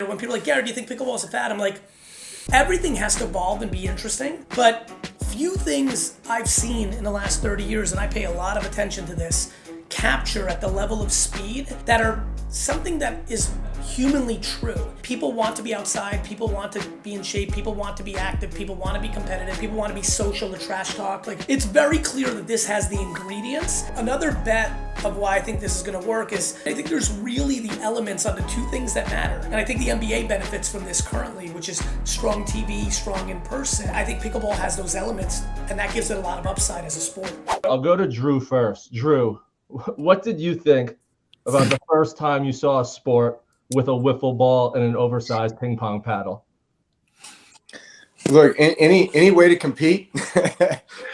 when people are like, Gary, do you think pickleball is a fad? I'm like, everything has to evolve and be interesting, but few things I've seen in the last 30 years, and I pay a lot of attention to this, capture at the level of speed that are something that is humanly true. People want to be outside, people want to be in shape, people want to be active, people want to be competitive, people want to be social and trash talk. Like, it's very clear that this has the ingredients. Another bet of why I think this is going to work is I think there's really the elements on the two things that matter. And I think the NBA benefits from this currently, which is strong TV, strong in person. I think pickleball has those elements, and that gives it a lot of upside as a sport. I'll go to Drew first. Drew, what did you think about the first time you saw a sport with a wiffle ball and an oversized ping pong paddle? Look, any way to compete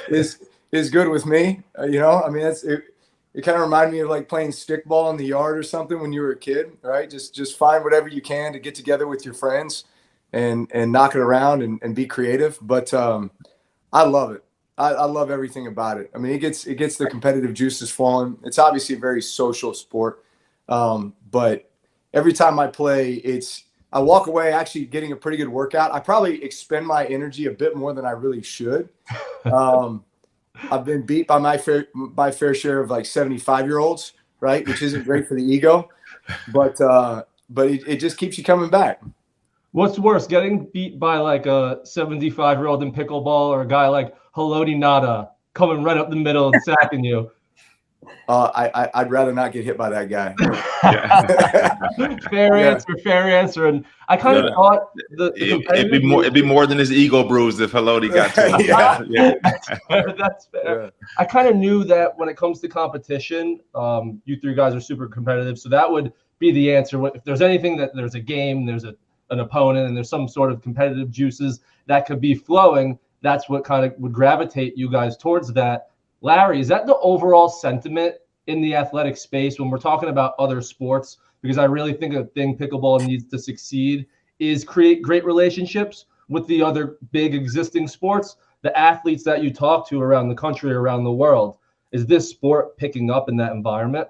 is good with me. You know, I mean, it kind of reminded me of like playing stickball in the yard or something when you were a kid, right? Just find whatever you can to get together with your friends and knock it around and be creative. But I love it. I love everything about it. I mean, it gets the competitive juices flowing. It's obviously a very social sport, but every time I play, I walk away actually getting a pretty good workout. I probably expend my energy a bit more than I really should. I've been beat by my fair share of like 75-year-olds, right? Which isn't great for the ego, but it just keeps you coming back. What's worse, getting beat by like a 75-year-old in pickleball or a guy like Haloti Nada coming right up the middle and sacking you? I'd rather not get hit by that guy. Fair answer. And I kind of thought it'd be more than his ego bruised if Haloti got to him. That's fair. Yeah. I kind of knew that when it comes to competition, you three guys are super competitive, so that would be the answer. If there's anything that there's a game, there's an opponent, and there's some sort of competitive juices that could be flowing, that's what kind of would gravitate you guys towards that. Larry, is that the overall sentiment in the athletic space when we're talking about other sports? Because I really think a thing pickleball needs to succeed is create great relationships with the other big existing sports, the athletes that you talk to around the country, around the world. Is this sport picking up in that environment?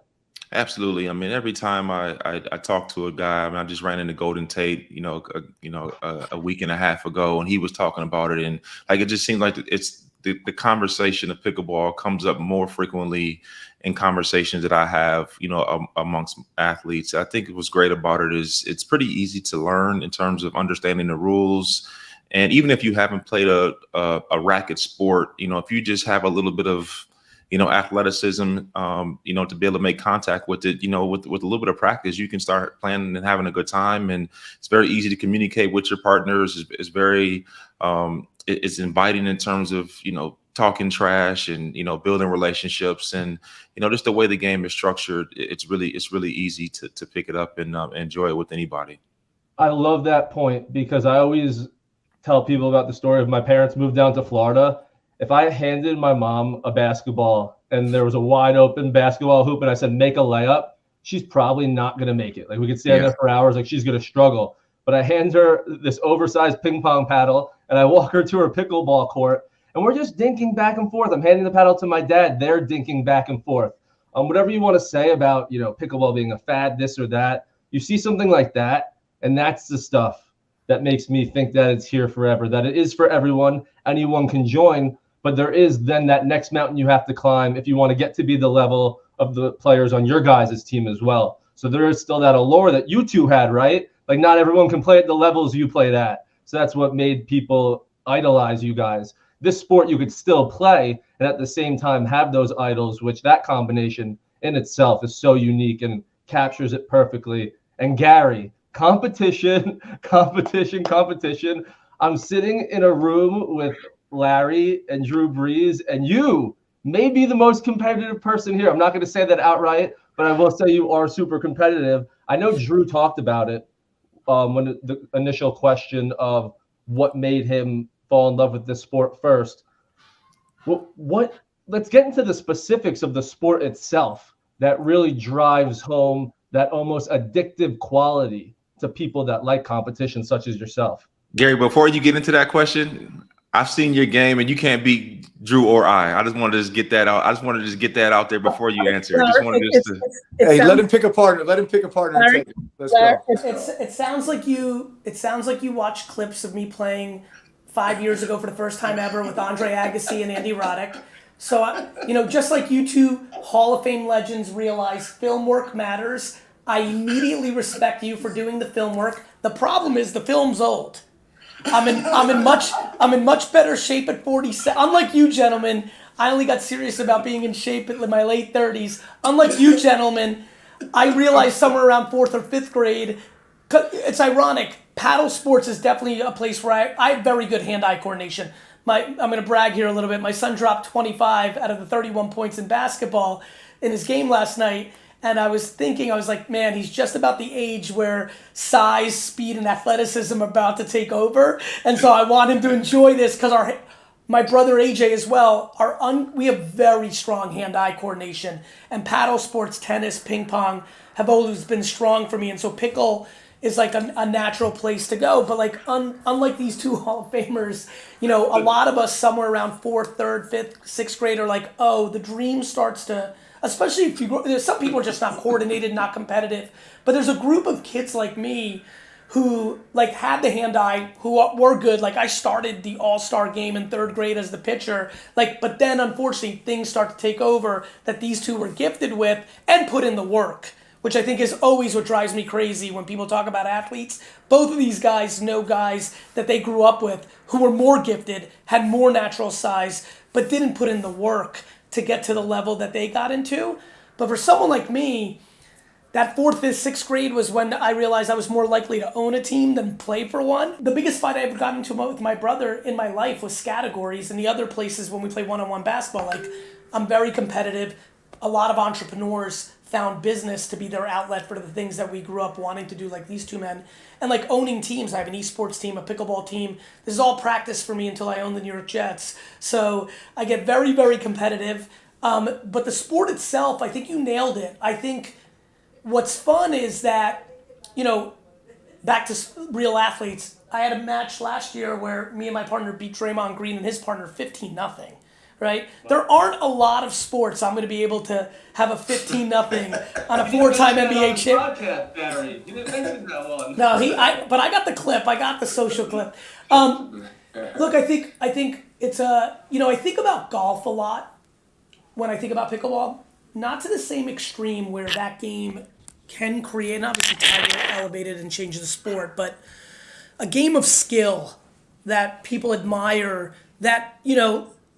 Absolutely. I mean, every time I talk to a guy, I mean, I just ran into Golden Tate, a week and a half ago, and he was talking about it, and like it just seems like it's the conversation of pickleball comes up more frequently in conversations that I have, amongst athletes. I think what's great about it is it's pretty easy to learn in terms of understanding the rules. And even if you haven't played a racket sport, if you just have a little bit of, athleticism, to be able to make contact with it, with a little bit of practice, you can start playing and having a good time. And it's very easy to communicate with your partners. It's very, it's inviting in terms of, talking trash and, building relationships and, just the way the game is structured. It's really easy to pick it up and enjoy it with anybody. I love that point because I always tell people about the story of my parents moved down to Florida. If I handed my mom a basketball and there was a wide open basketball hoop and I said, make a layup, she's probably not going to make it. Like we could stand there for hours, like she's going to struggle. But I hand her this oversized ping pong paddle and I walk her to her pickleball court and we're just dinking back and forth. I'm handing the paddle to my dad. They're dinking back and forth. Whatever you want to say about, pickleball being a fad, this or that, you see something like that. And that's the stuff that makes me think that it's here forever, that it is for everyone. Anyone can join. But there is then that next mountain you have to climb if you want to get to be the level of the players on your guys' team as well. So there is still that allure that you two had, right? Like not everyone can play at the levels you played at. So that's what made people idolize you guys. This sport you could still play and at the same time have those idols, which that combination in itself is so unique and captures it perfectly. And Gary, competition. I'm sitting in a room with Larry and Drew Brees, and you may be the most competitive person here. I'm not going to say that outright, but I will say you are super competitive. I know Drew talked about it when the initial question of what made him fall in love with this sport first. Let's get into the specifics of the sport itself that really drives home that almost addictive quality to people that like competition, such as yourself. Gary, before you get into that question, I've seen your game, and you can't beat Drew or I just wanted to just get that out. I just wanted to just get that out there before you answer. I just wanted to. Hey, let him pick a partner. Let him pick a partner. And take it. Let's go. It sounds like you watched clips of me playing 5 years ago for the first time ever with Andre Agassi and Andy Roddick. So, just like you two Hall of Fame legends realize film work matters, I immediately respect you for doing the film work. The problem is the film's old. I'm in much better shape at 47. Unlike you gentlemen, I only got serious about being in shape in my late 30s. Unlike you gentlemen, I realized somewhere around 4th or 5th grade. It's ironic. Paddle sports is definitely a place where I have very good hand-eye coordination. I'm going to brag here a little bit. My son dropped 25 out of the 31 points in basketball in his game last night. And I was like, man, he's just about the age where size, speed, and athleticism are about to take over. And so I want him to enjoy this because my brother AJ as well, we have very strong hand-eye coordination. And paddle sports, tennis, ping pong have always been strong for me. And so pickle is like a natural place to go. But like unlike these two Hall of Famers, a lot of us somewhere around 4th, 3rd, 5th, 6th grade are like, oh, the dream starts to... Especially if some people are just not coordinated, not competitive. But there's a group of kids like me who like had the hand-eye, who were good. Like I started the all-star game in 3rd grade as the pitcher. But then unfortunately things start to take over that these two were gifted with and put in the work, which I think is always what drives me crazy when people talk about athletes. Both of these guys know guys that they grew up with who were more gifted, had more natural size, but didn't put in the work to get to the level that they got into. But for someone like me, that 4th, 5th, 6th grade was when I realized I was more likely to own a team than play for one. The biggest fight I ever got into with my brother in my life was categories, and the other places when we play one-on-one basketball. Like, I'm very competitive. A lot of entrepreneurs found business to be their outlet for the things that we grew up wanting to do, like these two men. And like owning teams, I have an esports team, a pickleball team. This is all practice for me until I own the New York Jets. So I get very, very competitive. But the sport itself, I think you nailed it. I think what's fun is that, back to real athletes, I had a match last year where me and my partner beat Draymond Green and his partner 15-0. Right? There aren't a lot of sports I'm going to be able to have a 15-0 on a 4-time NBA champ. Barry. You didn't mention that one. No, but I got the clip. I got the social clip. Look, I think it's I think about golf a lot when I think about pickleball. Not to the same extreme where that game can create, and obviously Tiger elevated and changed the sport, but a game of skill that people admire that,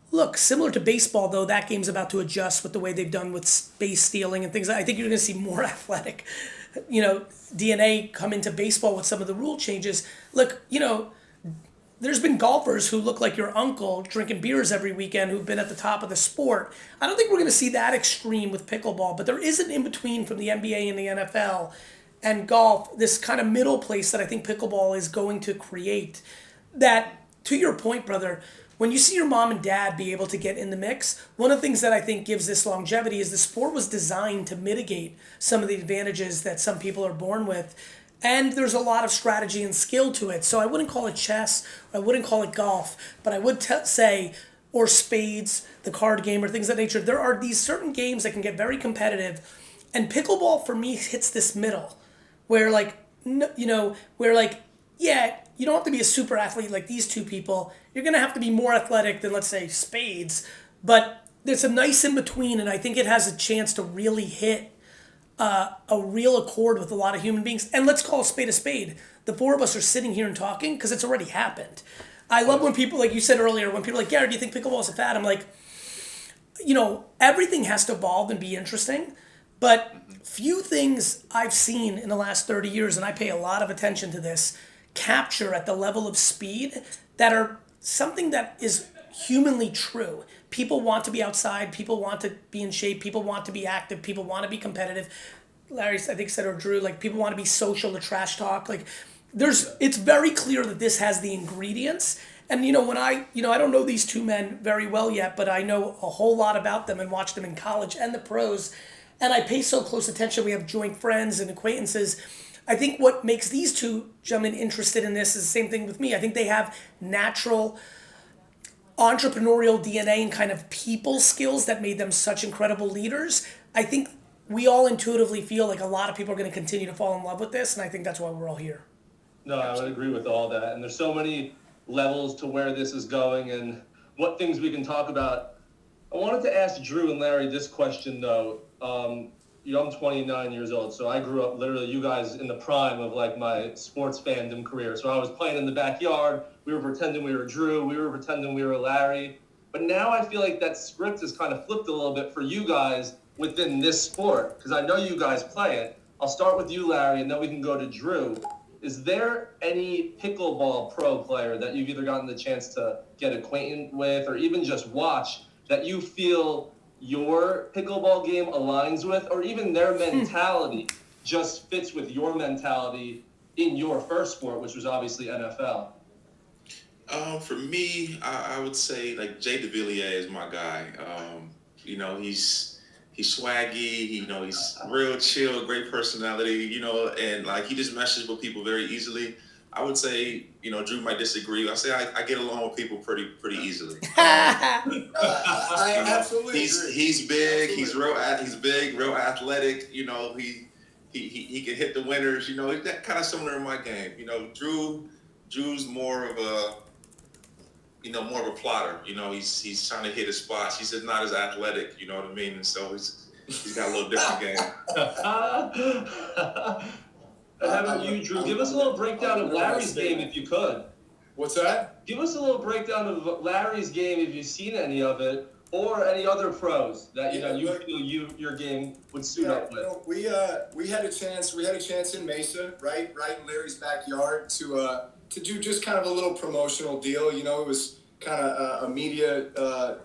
look, similar to baseball, though, that game's about to adjust with the way they've done with base stealing and things. I think you're going to see more athletic, DNA come into baseball with some of the rule changes. Look, there's been golfers who look like your uncle drinking beers every weekend who've been at the top of the sport. I don't think we're going to see that extreme with pickleball, but there is an in-between from the NBA and the NFL and golf, this kind of middle place that I think pickleball is going to create. That, to your point, brother, when you see your mom and dad be able to get in the mix, one of the things that I think gives this longevity is the sport was designed to mitigate some of the advantages that some people are born with. And there's a lot of strategy and skill to it. So I wouldn't call it chess, I wouldn't call it golf, but I would say, or spades, the card game, or things of that nature. There are these certain games that can get very competitive. And pickleball, for me, hits this middle, where yeah, you don't have to be a super athlete like these two people. You're going to have to be more athletic than, let's say, spades. But there's a nice in-between, and I think it has a chance to really hit a real accord with a lot of human beings. And let's call a spade a spade. The four of us are sitting here and talking because it's already happened. I love when people, like you said earlier, when people are like, Gary, do you think pickleball is a fad? I'm like, everything has to evolve and be interesting. But few things I've seen in the last 30 years, and I pay a lot of attention to this, capture at the level of speed that are something that is humanly true. People want to be outside. People want to be in shape. People want to be active. People want to be competitive. Larry, I think, said, or Drew, like, people want to be social, to trash talk. Like, it's very clear that this has the ingredients. And, when I don't know these two men very well yet, but I know a whole lot about them and watch them in college and the pros. And I pay so close attention. We have joint friends and acquaintances. I think what makes these two gentlemen interested in this is the same thing with me. I think they have natural entrepreneurial DNA and kind of people skills that made them such incredible leaders. I think we all intuitively feel like a lot of people are going to continue to fall in love with this, and I think that's why we're all here. No, I would agree with all that. And there's so many levels to where this is going and what things we can talk about. I wanted to ask Drew and Larry this question, though. I'm 29 years old, so I grew up literally you guys in the prime of like my sports fandom career. So I was playing in the backyard. We were pretending we were Drew. We were pretending we were Larry. But now I feel like that script is kind of flipped a little bit for you guys within this sport, because I know you guys play it. I'll start with you, Larry, and then we can go to Drew. Is there any pickleball pro player that you've either gotten the chance to get acquainted with or even just watch that you feel your pickleball game aligns with, or even their mentality just fits with your mentality in your first sport, which was obviously NFL? For me, I would say like Jay DeVilliers is my guy. He's swaggy. He's real chill, great personality. And like he just meshes with people very easily. I would say, Drew might disagree. I say I get along with people pretty easily. I absolutely agree. He's big. Absolutely. He's big, real athletic. He can hit the winners. That kind of similar in my game. Drew's more of a plotter. He's trying to hit his spots. He's just not as athletic. You know what I mean? And so he's got a little different game. How about you, Drew? Give us a little breakdown of Larry's game if you could. What's that? Give us a little breakdown of Larry's game if you've seen any of it, or any other pros that you feel your game would suit up with. We had a chance. We had a chance in Mesa, right in Larry's backyard, to do just kind of a little promotional deal. It was kind of a media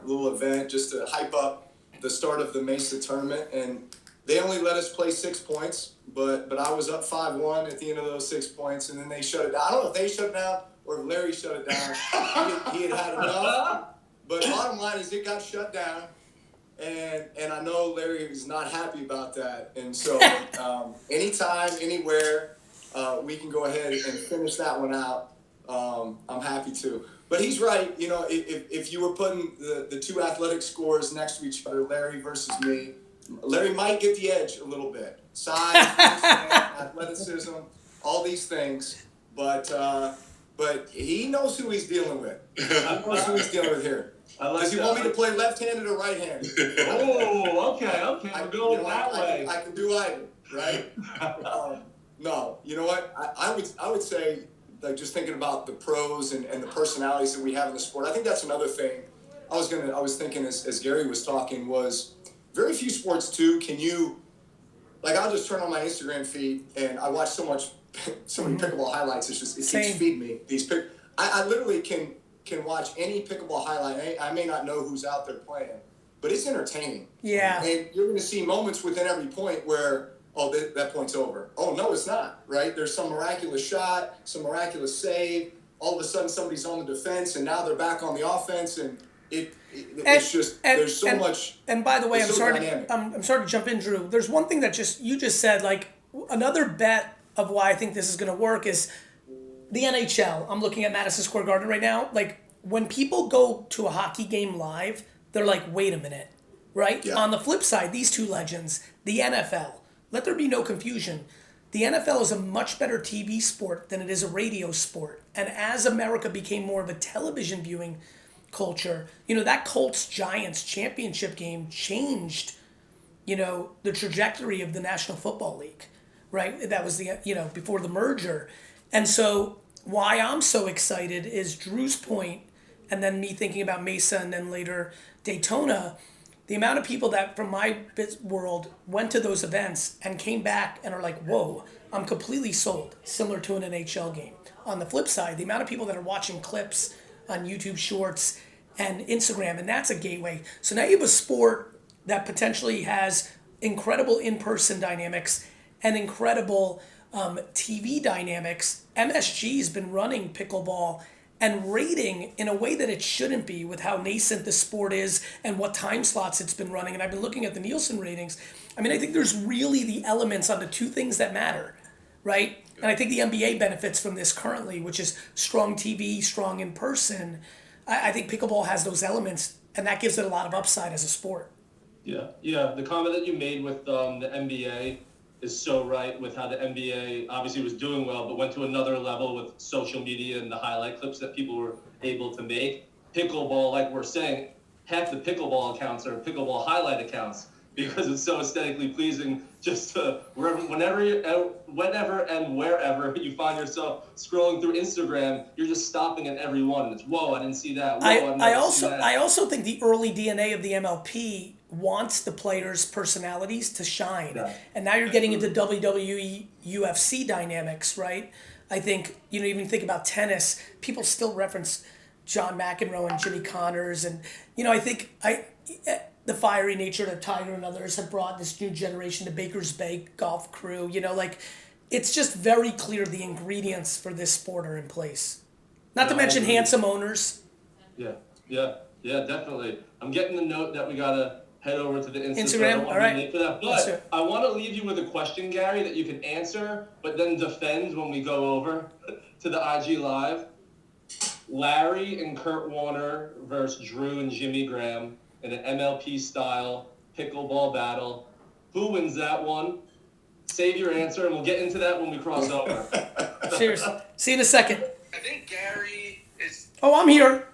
little event just to hype up the start of the Mesa tournament, and they only let us play 6 points, but I was up 5-1 at the end of those 6 points, and then they shut it down. I don't know if they shut it down or if Larry shut it down. He had enough. But bottom line is it got shut down, and I know Larry was not happy about that. And so anytime, anywhere, we can go ahead and finish that one out. I'm happy to. But he's right. If you were putting the two athletic scores next to each other, Larry versus me, Larry might get the edge a little bit. Size, athleticism, all these things. But he knows who he's dealing with. He knows who he's dealing with here. Does he want me to play left-handed or right-handed? Oh, okay. We're going that way. I can do either, right? No, you know what? I would say, like, just thinking about the pros and the personalities that we have in the sport. I think that's another thing. I was thinking as Gary was talking was very few sports too. Can you, like, I'll just turn on my Instagram feed and I watch so many pickleball highlights. It keeps feeding me these I literally can watch any pickleball highlight. I may not know who's out there playing, but it's entertaining. Yeah. And you're going to see moments within every point where, that point's over. Oh, no, it's not, right? There's some miraculous shot, some miraculous save. All of a sudden somebody's on the defense and now they're back on the offense, and it's just there's so much. And by the way, I'm sorry to jump in, Drew. There's one thing that you just said, like, another bet of why I think this is going to work is the NHL. I'm looking at Madison Square Garden right now. Like, when people go to a hockey game live, they're like, wait a minute, right? Yeah. On the flip side, these two legends, the NFL, let there be no confusion. The NFL is a much better TV sport than it is a radio sport. And as America became more of a television viewing culture, that Colts-Giants championship game changed, the trajectory of the National Football League, right? That was before the merger. And so why I'm so excited is Drew's point, and then me thinking about Mesa and then later Daytona, the amount of people that from my world went to those events and came back and are like, whoa, I'm completely sold, similar to an NHL game. On the flip side, the amount of people that are watching clips on YouTube Shorts and Instagram, and that's a gateway. So now you have a sport that potentially has incredible in-person dynamics and incredible TV dynamics. MSG has been running pickleball and rating in a way that it shouldn't be with how nascent the sport is and what time slots it's been running. And I've been looking at the Nielsen ratings. I think there's really the elements on the two things that matter, right? And I think the NBA benefits from this currently, which is strong TV, strong in person. I think pickleball has those elements, and that gives it a lot of upside as a sport. Yeah. The comment that you made with the NBA is so right, with how the NBA obviously was doing well, but went to another level with social media and the highlight clips that people were able to make. Pickleball, like we're saying, half the pickleball accounts are pickleball highlight accounts because it's so aesthetically pleasing. Just to whenever and wherever you find yourself scrolling through Instagram, you're just stopping at every one. And it's, whoa, I didn't see that. Whoa, I've never seen that. I also think the early DNA of the MLP wants the players' personalities to shine. Yeah. And now you're getting into WWE, UFC dynamics, right? I think, even think about tennis, people still reference John McEnroe and Jimmy Connors. And, I think the fiery nature of Tiger and others have brought this new generation, the Baker's Bay golf crew. It's just very clear the ingredients for this sport are in place. Not to mention handsome owners. Yeah, definitely. I'm getting the note that we got to head over to the Instagram. All right. For that. But I want to leave you with a question, Gary, that you can answer, but then defend when we go over to the IG Live. Larry and Kurt Warner versus Drew and Jimmy Graham in an MLP-style pickleball battle. Who wins that one? Save your answer, and we'll get into that when we cross over. Cheers. See you in a second. I think Gary is... Oh, I'm here.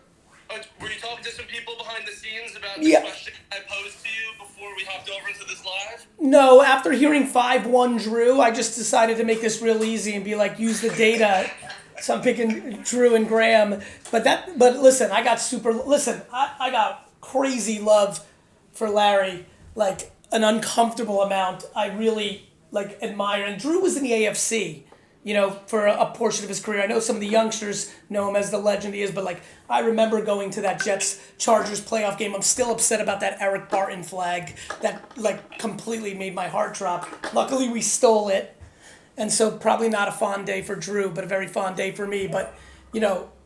Were you talking to some people behind the scenes about the question I posed to you before we hopped over into this live? No, after hearing 5-1 Drew, I just decided to make this real easy and be like, use the data. So I'm picking Drew and Graham. But listen, I got crazy love for Larry, like an uncomfortable amount. I really admire. And Drew was in the AFC, for a portion of his career. I know some of the youngsters know him as the legend he is, but I remember going to that Jets-Chargers playoff game. I'm still upset about that Eric Barton flag that completely made my heart drop. Luckily, we stole it. And so probably not a fond day for Drew, but a very fond day for me. But,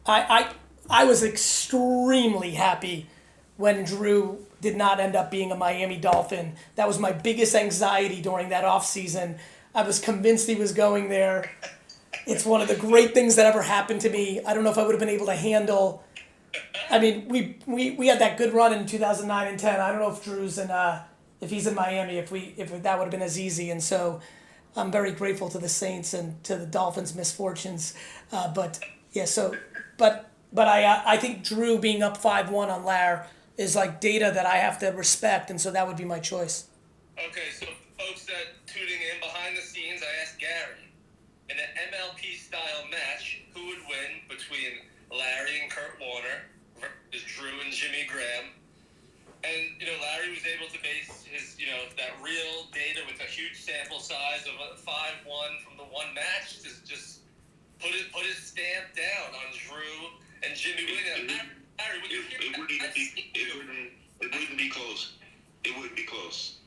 I was extremely happy when Drew did not end up being a Miami Dolphin. That was my biggest anxiety during that offseason. I was convinced he was going there. It's one of the great things that ever happened to me. I don't know if I would have been able to handle. I mean, we had that good run in 2009 and 10. I don't know if Drew's if he's in Miami, if that would have been as easy. And so I'm very grateful to the Saints and to the Dolphins' misfortunes. But I think Drew being up 5-1 on Lar is data that I have to respect, and so that would be my choice. Okay, so folks that tuning in behind the scenes, I asked Gary, in an MLP-style match, who would win between Larry and Kurt Warner versus Drew and Jimmy Graham? And, Larry was able to base his, that real data with a huge sample size of 5-1 from the one match to just put his stamp down on Drew and Jimmy winning. Larry, would you hear that? It wouldn't be close. It wouldn't be close.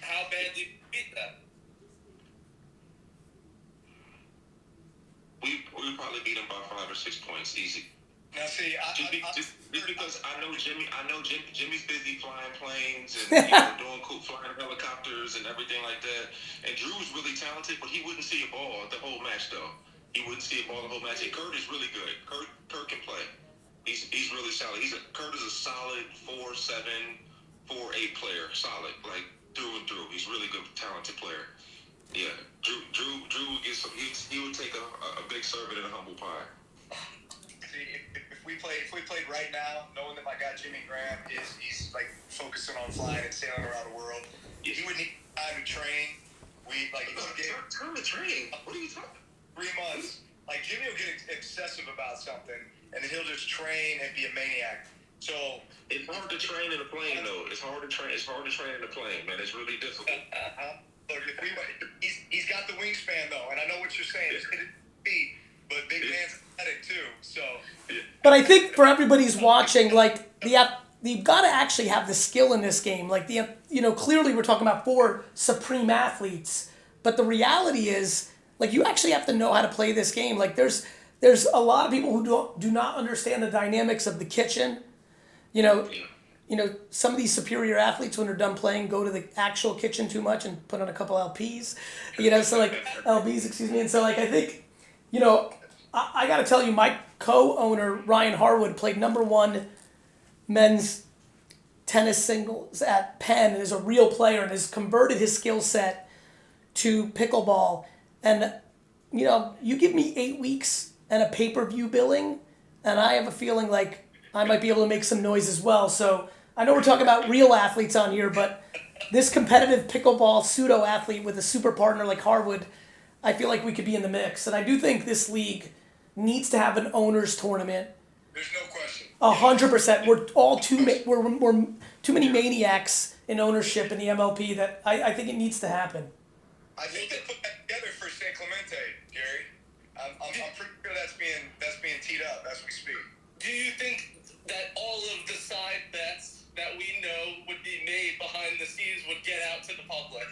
How badly beat that? We probably beat him by 5 or 6 points, easy. Now, see, just because I know Jimmy's busy flying planes and doing cool flying helicopters and everything like that. And Drew was really talented, but he wouldn't see a ball the whole match though. He wouldn't see a ball the whole match. And Kurt is really good. Kurt can play. He's really solid. Kurt is a solid 4-7, 4-8 player. Solid, through and through. He's really good, talented player. Yeah, Drew would get some. He would take a big serving and a humble pie. See, if we played right now, knowing that my guy Jimmy Graham he's focusing on flying and sailing around the world, he would need time to train. Time to train. What are you talking? 3 months. Jimmy will get excessive about something, and then he'll just train and be a maniac. So it's hard to train in a plane, though. It's hard to train in a plane, man. It's really difficult. Look, he's got the wingspan though, and I know what you're saying. It's hit his feet, but big man's athletic too. So. But I think for everybody who's watching, you've got to actually have the skill in this game. Clearly we're talking about 4 supreme athletes, but the reality is, you actually have to know how to play this game. There's a lot of people who do not understand the dynamics of the kitchen. Some of these superior athletes, when they're done playing, go to the actual kitchen too much and put on a couple LPs. LBs, excuse me. And so I think, I got to tell you, my co-owner, Ryan Harwood, played #1 men's tennis singles at Penn and is a real player and has converted his skill set to pickleball. And, you know, you give me 8 weeks and a pay-per-view billing, and I have a feeling like I might be able to make some noise as well. So I know we're talking about real athletes on here, but this competitive pickleball pseudo-athlete with a super partner like Harwood, I feel like we could be in the mix. And I do think this league needs to have an owners tournament. There's no question. 100%. We're all we're too many maniacs in ownership in the MLP that I think it needs to happen. I think they put that together for San Clemente, Gary. I'm pretty sure that's being teed up as we speak. Do you think that all of the side bets that we know would be made behind the scenes would get out to the public?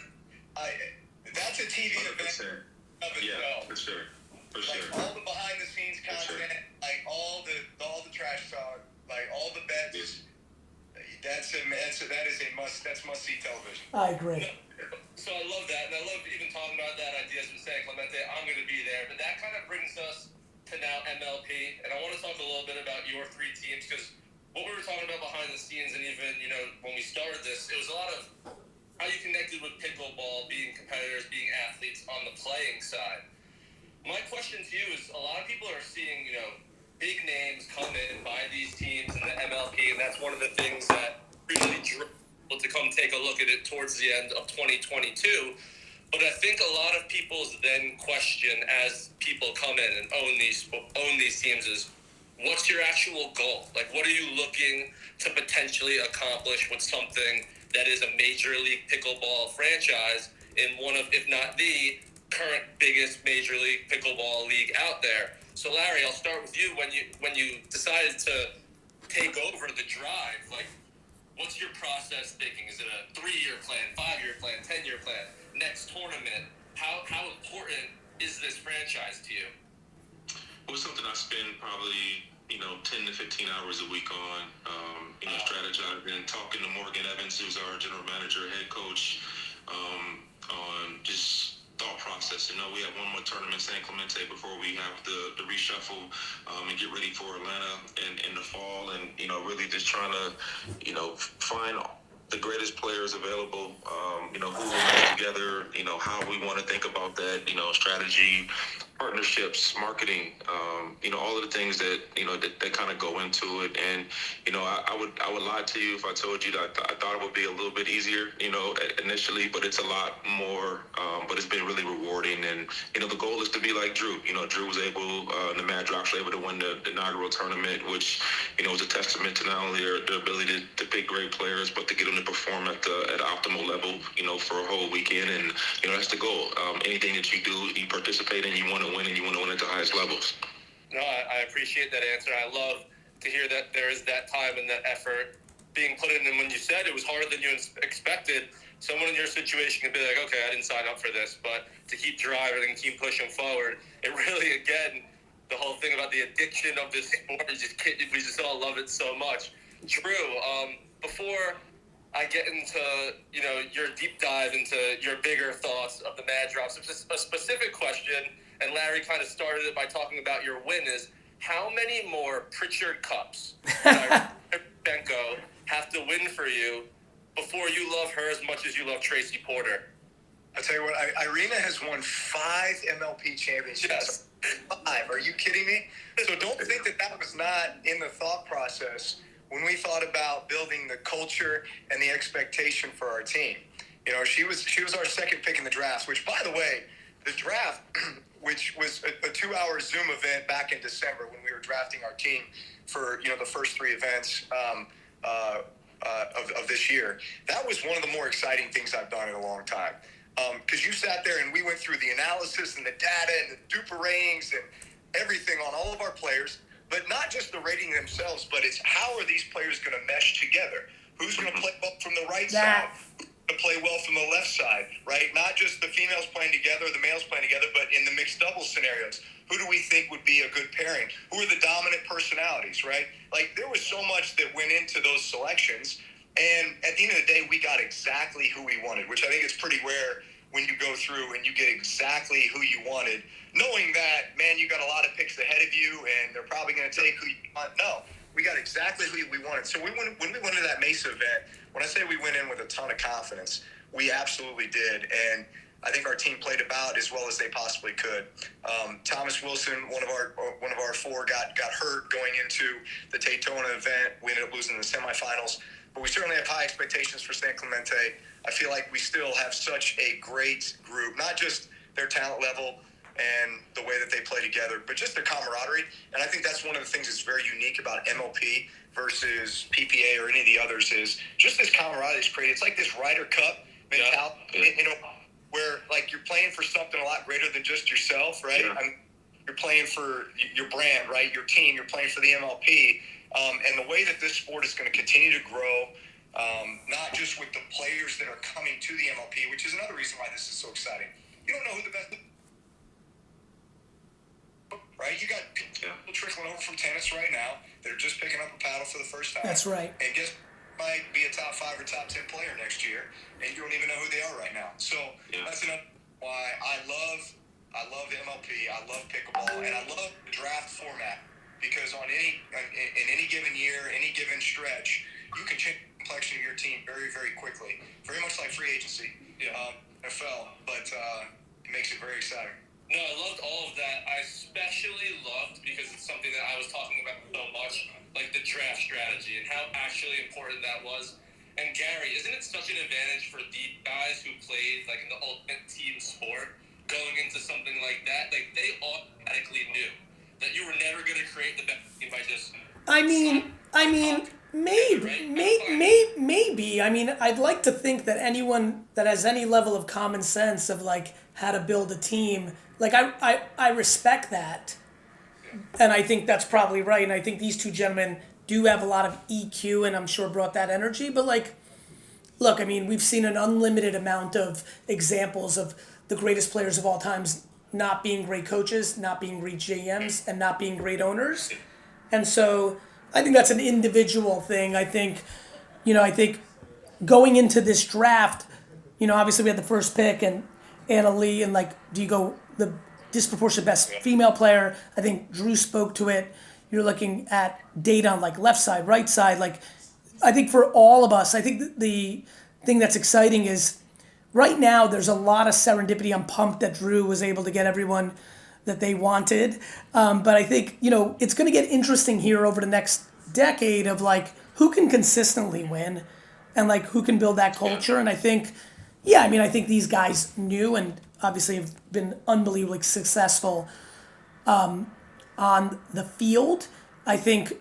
That's a TV event of itself. Yeah, for sure. Like all the behind the scenes content, like all the trash talk, like all the bets. That's must see television. I agree. So I love that, and I love even talking about that ideas with San Clemente. I'm going to be there, but that kind of brings us to now MLP, and I want to talk a little bit about your 3 teams, because what we were talking about behind the scenes, and even when we started this, it was a lot of how you connected with pickleball, being competitors, being athletes on the playing side. My question to you is, a lot of people are seeing big names come in, buy these teams in the MLP, and that's one of the things that really drew people to come take a look at it towards the end of 2022. But I think a lot of people's then question as people come in and own these teams is, what's your actual goal? Like, what are you looking to potentially accomplish with something that is a Major League Pickleball franchise in one of, if not the current biggest Major League Pickleball league out there? So Larry, I'll start with you. When you decided to take over the drive, like, what's your process thinking? Is it a 3-year plan, 5-year plan, 10-year plan, next tournament? How important is this franchise to you? Well, it's something I spend probably 10 to 15 hours a week on, strategizing and talking to Morgan Evans, who's our general manager, head coach, on just thought process. We have one more tournament, San Clemente, before we have the reshuffle and get ready for Atlanta in the fall, and really just trying to find the greatest players available, who will match together, how we want to think about that, strategy, partnerships, marketing, all of the things that that kind of go into it. And I would lie to you if I told you that I thought it would be a little bit easier, initially, but it's a lot more. But it's been really rewarding. And the goal is to be like Drew. Drew was able, the Mad Drew actually able to win the inaugural tournament, which was a testament to not only their ability to pick great players, but to get them to perform at the optimal level, for a whole weekend. And that's the goal. Anything that you do, you participate in, you want to win, and you want to win at the highest levels. No, I appreciate that answer. I love to hear that there is that time and that effort being put in. And when you said it was harder than you expected, someone in your situation could be like, okay, I didn't sign up for this, but to keep driving and keep pushing forward, it really, again, the whole thing about the addiction of this sport, we just all love it so much. Drew, before I get into, your deep dive into your bigger thoughts of the Mad Drops, it's a specific question, and Larry kind of started it by talking about your win, is how many more Pritchard Cups have to win for you before you love her as much as you love Tracy Porter? I'll tell you what, Irina has won 5 MLP championships. Yes. 5. Are you kidding me? So don't think that was not in the thought process when we thought about building the culture and the expectation for our team. She was our second pick in the draft, which, by the way, the draft, which was a 2-hour Zoom event back in December when we were drafting our team for, the first 3 events of this year. That was one of the more exciting things I've done in a long time. Because you sat there and we went through the analysis and the data and the Duper ratings and everything on all of our players, but not just the rating themselves, but it's how are these players going to mesh together? Who's going to play well from the right side? Who's going to play well from the left side, right? Not just the females playing together, the males playing together, but in the mixed doubles scenarios. Who do we think would be a good pairing? Who are the dominant personalities, right? Like, there was so much that went into those selections. And at the end of the day, we got exactly who we wanted, which I think is pretty rare when you go through and you get exactly who you wanted, knowing that, man, you got a lot of picks ahead of you and they're probably going to take who you want. No, we got exactly who we wanted. So when we went into that Mesa event, when I say we went in with a ton of confidence, we absolutely did. And I think our team played about as well as they possibly could. Thomas Wilson, one of our four, got hurt going into the Daytona event. We ended up losing the semifinals, but we certainly have high expectations for San Clemente. I feel like we still have such a great group, not just their talent level and the way that they play together, but just their camaraderie. And I think that's one of the things that's very unique about MLP versus PPA or any of the others is just this camaraderie is created. It's like this Ryder Cup mentality, where like you're playing for something a lot greater than just yourself, right? Yeah. You're playing for your brand, right? Your team. You're playing for the MLP, and the way that this sport is going to continue to grow, not just with the players that are coming to the MLP, which is another reason why this is so exciting. You don't know who the best, right? You got people trickling over from tennis right now. They're just picking up a paddle for the first time. That's right. And guess might be a top 5 or top 10 player next year, and you don't even know who they are right now. So that's another why I love the MLP. I love pickleball, and I love the draft format because in any given year, any given stretch, you can change the complexion of your team very, very quickly. Very much like free agency, NFL, but it makes it very exciting. No, I loved all of that. I especially loved, because it's something that I was talking about so much, like the draft strategy and how actually important that was. And Gary, isn't it such an advantage for the guys who played like in the ultimate team sport going into something like that? Like they automatically knew that you were never going to create the best team by just. Maybe. I mean, I'd like to think that anyone that has any level of common sense of like how to build a team, like I respect that, and I think that's probably right. And I think these two gentlemen do have a lot of EQ, and I'm sure brought that energy. But like, look, I mean, we've seen an unlimited amount of examples of the greatest players of all times not being great coaches, not being great GMs, and not being great owners, and so. I think that's an individual thing. I think going into this draft, obviously we had the first pick and Anna Lee, and like, do you go the disproportionate best female player? I think Drew spoke to it. You're looking at data on like left side, right side. Like, I think for all of us, I think the thing that's exciting is right now there's a lot of serendipity. I'm pumped that Drew was able to get everyone that they wanted. But I think, it's going to get interesting here over the next decade of like who can consistently win and like who can build that culture. And I think, I think these guys knew and obviously have been unbelievably successful on the field. I think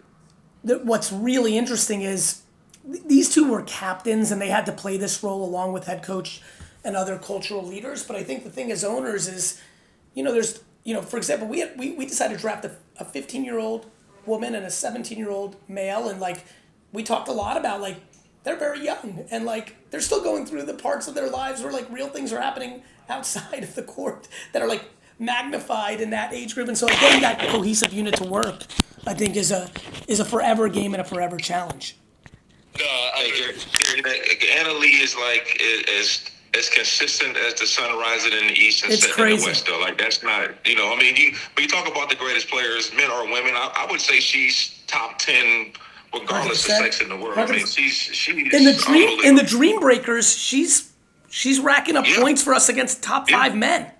that what's really interesting is these two were captains and they had to play this role along with head coach and other cultural leaders. But I think the thing as owners is, there's, for example, we decided to draft a 15-year-old woman and a 17-year-old male, and like we talked a lot about like they're very young and like they're still going through the parts of their lives where like real things are happening outside of the court that are like magnified in that age group, and so like, getting that cohesive unit to work, I think is a forever game and a forever challenge. Anna Lee is like as consistent as the sun rising in the east and setting in the west, though. Like, that's not, when you talk about the greatest players, men or women, I would say she's top 10 regardless 100%. Of sex in the world. 100%. I mean, she's in the Dream Breakers, she's racking up points for us against top 5 men.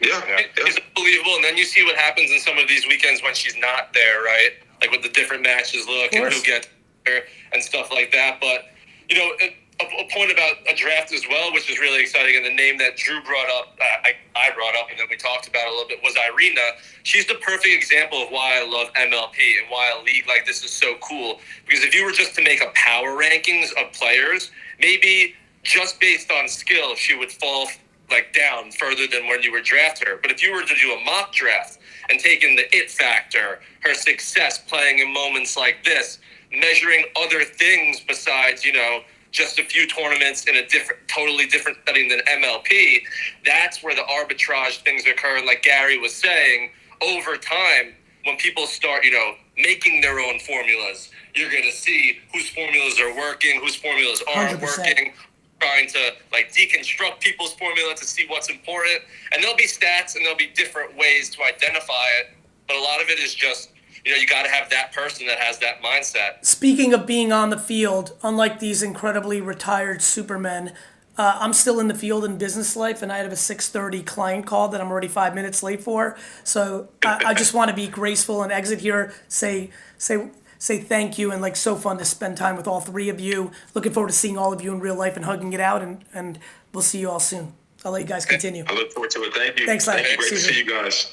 Yeah. It's unbelievable. And then you see what happens in some of these weekends when she's not there, right? Like with the different matches look and who gets there and stuff like that. But, a point about a draft as well, which is really exciting, and the name that Drew brought up, I brought up, and then we talked about a little bit, was Irina. She's the perfect example of why I love MLP and why a league like this is so cool. Because if you were just to make a power rankings of players, maybe just based on skill, she would fall like down further than when you were drafting her. But if you were to do a mock draft and take in the it factor, her success playing in moments like this, measuring other things besides, just a few tournaments in a totally different setting than MLP, that's where the arbitrage things occur. And like Gary was saying, over time, when people start, making their own formulas, you're going to see whose formulas are working, whose formulas aren't 100%. working, trying to like deconstruct people's formula to see what's important. And there'll be stats and there'll be different ways to identify it. But a lot of it is just, you got to have that person that has that mindset. Speaking of being on the field, unlike these incredibly retired supermen, I'm still in the field in business life, and I have a 6:30 client call that I'm already 5 minutes late for. So I just want to be graceful and exit here, say thank you, and like so fun to spend time with all three of you. Looking forward to seeing all of you in real life and hugging it out, and we'll see you all soon. I'll let you guys continue. I look forward to it. Thank you. Thanks, Larry. Thank you. Great to see you guys.